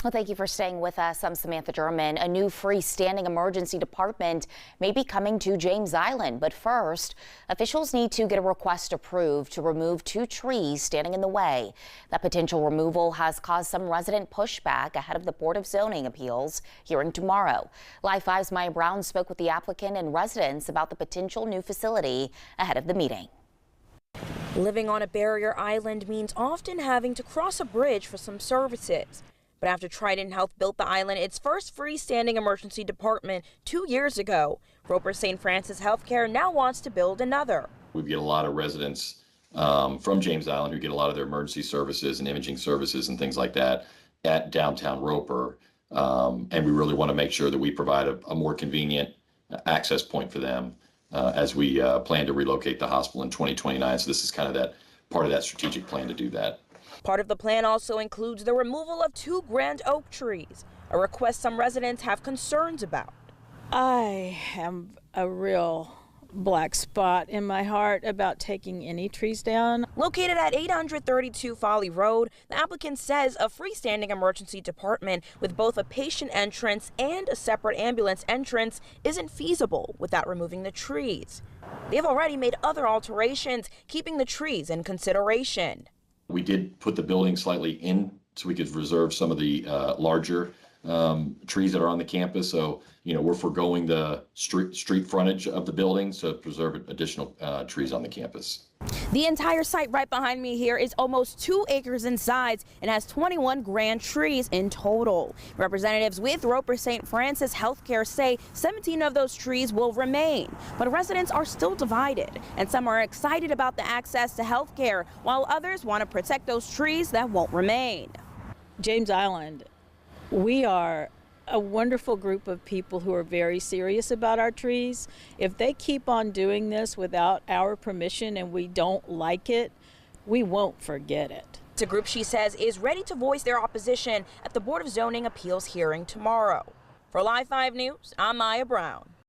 Well, thank you for staying with us. I'm Samantha German. A new freestanding emergency department may be coming to James Island. But first, officials need to get a request approved to remove 2 trees standing in the way. That potential removal has caused some resident pushback ahead of the Board of Zoning Appeals hearing tomorrow. Live 5's Maya Brown spoke with the applicant and residents about the potential new facility ahead of the meeting. Living on a barrier island means often having to cross a bridge for some services. But after Trident Health built the island its first freestanding emergency department 2 years ago, Roper St. Francis Healthcare now wants to build another. We get a lot of residents from James Island who get a lot of their emergency services and imaging services and things like that at downtown Roper. And we really want to make sure that we provide a more convenient access point for them as we plan to relocate the hospital in 2029. So this is kind of that part of that strategic plan to do that. Part of the plan also includes the removal of 2 grand oak trees, a request some residents have concerns about. I have a real black spot in my heart about taking any trees down. Located at 832 Folly Road, the applicant says a freestanding emergency department with both a patient entrance and a separate ambulance entrance isn't feasible without removing the trees. They've already made other alterations, keeping the trees in consideration. We did put the building slightly in so we could reserve some of the larger trees that are on the campus. So, we're foregoing the street frontage of the building to preserve additional trees on the campus. The entire site right behind me here is almost 2 acres in size and has 21 grand trees in total. Representatives with Roper St. Francis Healthcare say 17 of those trees will remain, but residents are still divided, and some are excited about the access to healthcare, while others want to protect those trees that won't remain. James Island, we are a wonderful group of people who are very serious about our trees. If they keep on doing this without our permission and we don't like it, we won't forget it. It's a group she says is ready to voice their opposition at the Board of Zoning Appeals hearing tomorrow. For Live 5 News, I'm Maya Brown.